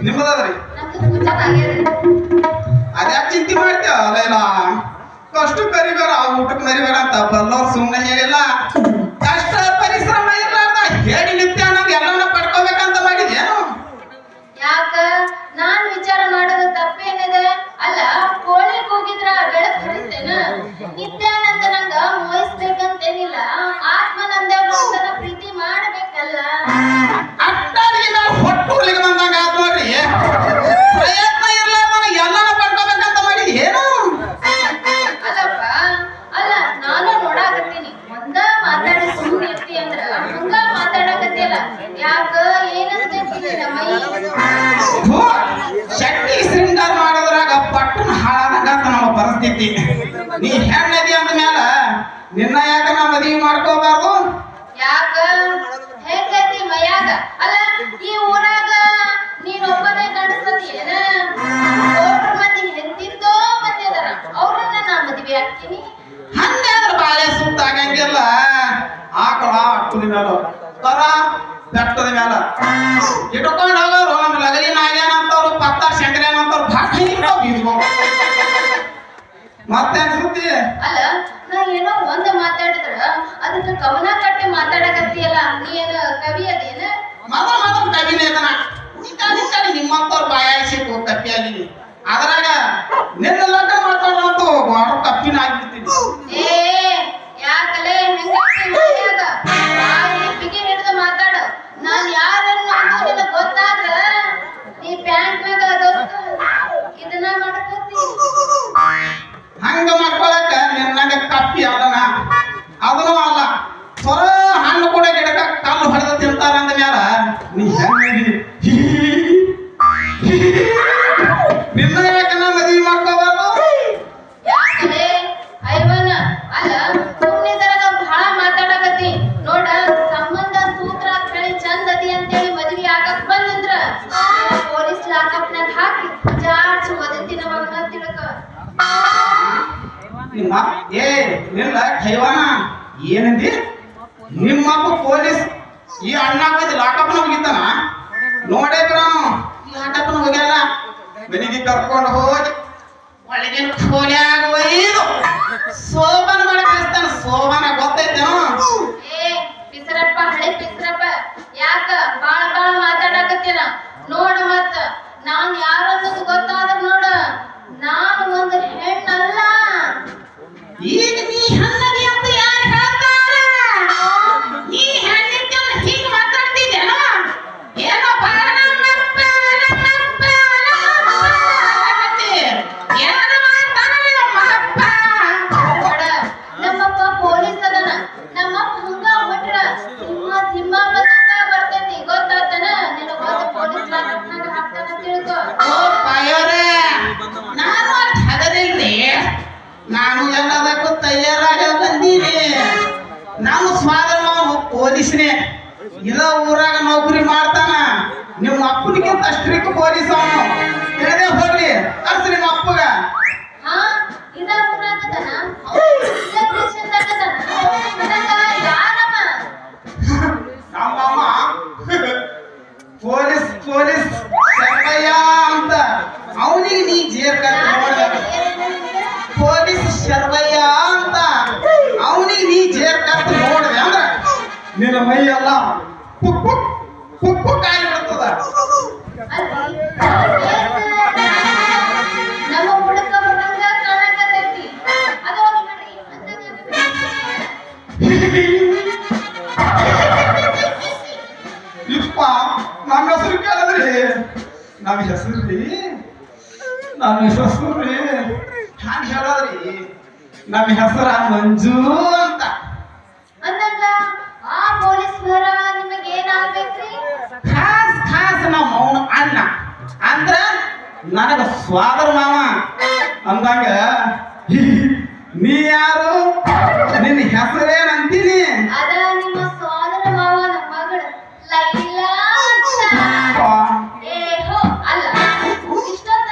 ನಿಮ್ಮದಾದ್ರಿ ಅದ್ಯಾಕೆ ಚಿಂತೆ ಮಾಡ್ತೇವ ಅಲ್ಲ ಕಷ್ಟ ಕರಿಬೇಡ ಊಟಕ್ಕೆ ಮರಿಬೇಡ ಅಂತ ಬಲ್ಲೋರ್ ಸುಮ್ಮನೆ ಹೇಳಿಲ್ಲ ಕಷ್ಟ ಪರಿಶ್ರಮ ಇರ್ಲಾರ್ದ ಹೇಳಿ ನಿತ್ಯ ನಮ್ಗೆ ಎಲ್ಲಾನ ಪಡ್ಕೋಬೇಕಂತ ಮಾಡಿದ್ಯೇನು ಯಾಕ ನಾನ್ ವಿಚಾರ ಮಾಡೋದು ತಪ್ಪೇನಿದೆ ಅಲ್ಲ ಕೋಳಿ ಕೂಗಿದ್ರ ಬೆಳಕು ಹರಿತೇನ ನಿತ್ಯಾನಂದ ನಂಗ ಮೋಹಿಸ್ಬೇಕಂತೇನಿಲ್ಲ ಆತ್ಮನಂದ ಪ್ರೀತಿ ಮಾಡಬೇಕಲ್ಲ ಅಟ್ಟಾರಿಗೆ ನಾವು ಹೊಟ್ಟೂರ್ಲಿಗೆ ಬಂದಂಗ ಆತ್ ನೋಡ್ರಿ ಪ್ರಯತ್ನ ಇರ್ಲಾರ್ದ ಎಲ್ಲಾನ ಪಡ್ಕೋಬೇಕಂತ ಮಾಡಿದ್ ಏನು ಅಲ್ಲಪ್ಪ ಅಲ್ಲ ನಾನು ನೋಡಾಕತ್ತೀನಿ ಒಂದ ಮಾತಾಡಿ ಸುಮ್ಮನೆ ಇರ್ತಿ ಅಂದ್ರ ಹಂಗ ಮಾತಾಡಕತ್ತಿಲ್ಲ ಯಾಕ ಏನಂತ ಮೈ ಶಕ್ತಿ ಶೃಂಗಾರ ಮಾಡೋದ್ರಾಗ ಪಟ್ಟಣ ಹಾಳಾದಂಗ ನಮ್ಮ ಪರಿಸ್ಥಿತಿ ನೀ ಹೆಣ್ಣದಿ ಅಂದ ಮ್ಯಾಲ ನಿನ್ನ ಯಾಕ ನಾ ಮದುವೆ ಮಾಡ್ಕೋಬಾರ್ದು ಯಾಕ ಹೆಂಗತಿ ಮೈಯಾಗ ಅಲ್ಲ ಈ ಊರಾಗ ನೀನ್ ಒಬ್ಬನೇ ಗಂಡಸದಿ ಏನ ಕೋಟ್ರ ಮಂದಿ ಹೆಂತಿದ್ದೋ ಮಂದಿ ಅದಾರ ಅವ್ರನ್ನ ನಾ ಮದುವೆ ಆಗ್ತೀನಿ ಹಂಗಾದ್ರ ಬಾಳೆ ಸುತ್ತಾಗಂಗಿಲ್ಲ ಆಕಳ ಅಟ್ಟುದ ಮ್ಯಾಲ ತರ ಬೆಟ್ಟದ ಮ್ಯಾಲ ಇಟ್ಕೊಂಡು ಹೋಗೋರು ನಮ್ಮ ಲಗಲಿ ನಾಗೇನಂತವ್ರು ಪತ್ತಾರ್ ಶಂಕರೇನಂತವ್ರು ಭಾಳ ಬೀಸ್ಕೊಂಡು ಮತ್ತೆ ಸುದ್ದಿ ಅಲ್ಲ ನಾ ಏನೋ ಒಂದ್ ಮಾತಾಡಿದ್ರ ಅದಕ್ಕ ಕವನ ಕಟ್ಟಿ ಮಾತಾಡಕತ್ತಿಯಲ್ಲ ನೀ ಏನ ಕವಿ ಅದೇನ ಮೊದಲು ಕವಿನೇ ಅದನ ನಿಂತಾಡಿ ನಿಮ್ಮಂತವ್ರು ಬಾಯಾಯಿಸಿಟ್ಟು ಕಪ್ಪಿಯಾಗಿನಿ ಅದ್ರಾಗ ನಿನ್ನ ಲಗ್ನ ಮಾತಾಡೋಂತ ಬಾರು ಕಪ್ಪಿನ ಆಗಿಬಿಡ್ತೀನಿ ಏ ಯಾಕಲೇ ಹೆಂಗ ಬಾಯಿ ಬಿಗಿ ಹಿಡಿದು ಮಾತಾಡ ನಾನ್ ಯಾರನ್ನು ನಿನಗ ಗೊತ್ತಾದ್ರ ನೀ ಪ್ಯಾಂಟ್ ಮ್ಯಾಗ ದೋಸ್ತ ಇದನ್ನ ಮಾಡಕತ್ತಿ ಹಂಗ ಮಾಡ್ಕೊಳಕ ನಿನ್ನಂಗ ಕಪ್ಪಿ ಅದನ ಅದನೂ ಅಲ್ಲ ಸ್ವರ ಹಣ್ಣು ಕೂಡ ಗಿಡಕ ಕಲ್ಲು ಹೊಡೆದ ತಿಂತಾರ ಅಂದ ಮ್ಯಾಲ ನೀ ಹೆಂಗಿ ನಿನ್ನ ಯಾಕೆ ನಾ ಮದುವೆ ಮಾಡ್ಕೋಬಾರ್ದು ಯಾಕಲೇ ಐವನ ಅಲ್ಲ ಸುಮ್ಮನಿದ್ರಾಗ ಬಹಳ ಮಾತಾಡಕತ್ತಿ ನೋಡ ಸಂಬಂಧ ಸೂತ್ರ ಅಂತ ಹೇಳಿ ಚಂದ ಅದಿ ಅಂತೇಳಿ ಮದ್ವಿ ಆಗಕ್ ಬಂದ್ರ ಪೊಲೀಸ್ ಲಾಕಪ್ನಾಗ ಹಾಕಿ ಜಾಡ್ಸಿ ಒದತಿನ ಮಗನ ತಿಳ್ಕ ನಿಮ್ಮ ಏ ನಿಲ್ಲ ಖೈವಾನ ಏನಂದಿ ನಿಮ್ಮಪ್ಪ ಪೊಲೀಸ್ ಈ ಅಣ್ಣ ಲಾಕಪ್ನ ಹೋಗಿದ್ದಾನ ನೋಡೇ ನಾನು ಲಾಕಪ್ನ ಹೋಗ್ಯಾನ ಮನೆಗೆ ಕರ್ಕೊಂಡು ಹೋಗಿ ಒಳಗಿನ ಕೋಲ್ಯಾಗ ಒಯ್ದು ಸೋಬನ ಮಾಡಿ ಕಳಿಸ್ತಾನ ಸೋಬನ ಗೊತ್ತೈತೇನೋ ಏ ಪಿಸರಪ್ಪ ಹಳೆ ಪಿಸರಪ್ಪ ಯಾಕ ಬಾಳ ಮಾತಾಡಕತ್ತಿಲ್ಲ ನೋಡ ಮತ್ತ ನಾನ್ ಯಾರು ಅನ್ನೋದು ಗೊತ್ತಾದ್ರ ನೋಡ ನಾನು ಒಂದು ಹೆಣ್ಣಲ್ಲ ಈಗ ನೀ ಹಣ್ಣದಿ ಅಂತ ಯಾರು ಹೇಳ್ತಾರ ನೀ ಹೆಣ್ಣಿದ್ದ ಹೀಗೆ ಮಾತಾಡ್ತಿದ್ದೇನೋ ಏನೋ ಏನೋ ಮಾತಾಡಲಿ ನಾನು ಎಲ್ಲದಕ್ಕೂ ತಯಾರಾಗ ಬಂದೀನಿ. ನಮ್ಮ ಸ್ವಾದ ಮಾವು ಪೊಲೀಸ್ನೇ ಇದ ಊರಾಗ ನೌಕರಿ ಮಾಡ್ತಾನ. ನಿಮ್ಮ ಅಪ್ಪನಿಗಿಂತ ಸ್ಟ್ರಿಕ್ಟ್ ಪೊಲೀಸ್ ಅವನು. ತಿಳಿದೇ ಹೋಗ್ಲಿ, ಕರ್ಸಿ ನಿಮ್ಮ ಅಪ್ಪಗ. ಹಾ ಇದ ಊರಾಗದನ ಇಲ್ಲ ದೇಶದಾಗದನ ನನಗ ಯಾರಮ್ಮ ನಮ್ಮಮ್ಮ ಪೊಲೀಸ್ ಶರ್ಮಯ್ಯ ಅಂತ. ಅವನಿಗೆ ನೀ ಜೇರ್ ಕರ್ತ ನೋಡ್ದ. ಪೊಲೀಸ್ ಶರ್ಮಯ್ಯ ಅಂತ ಅವನಿಗೆ ನೀ ಜೇರ್ ಕರ್ತ ನೋಡ್ದೆ ಅಂದ್ರ ನಿನ್ನ ಮೈ ಎಲ್ಲ ಪುಕ್ ಪುಕ್ ಪುಕ್ ಪುಕ್ ಆಗಿಬಿಡ್ತದ. ಅಲ್ಲಿ ನಮ್ಮ ಹುಡುಗ ಬರಂಗ ಕಾಣಕತ್ತೈತಿ ಅದೊಂದು ಬಿಡ್ರಿ ಇಪ್ಪ ನಮ್ಮ ಹೆಸರು ಕೇಳಿದ್ರಿ. ನಮ್ಮ ಹೆಸರು ರೀ ಹ್ಯಾಂಗ ಹೇಳೋದ್ರಿ? ನಮ್ಮ ಹೆಸರ ಮಂಜು ಅಂತ. ಅಂದಂಗ ಆ ಪೊಲೀಸ್ ಬರ ನಿಮಗೆ ಏನಾಗ್ಬೇಕ್ರಿ? ಖಾಸ್ ನಮ್ಮ ಮೌನ ಅಣ್ಣ ಅಂದ್ರ ನನಗ ಸ್ವಾದರ ಮಾವ ಅಂದಾಗ ನೀ ಯಾರು, ನಿನ್ನ ಹೆಸರೇನಂತೀನಿ? ಅದ ನಿಮ್ಮ ಸೋದರ ಮಾವನ ಮಗಳು ಲೈಲಾ ಅಂತ. ಏ ಹೋ ಅಲ್ಲ ಇಷ್ಟೊತ್ತ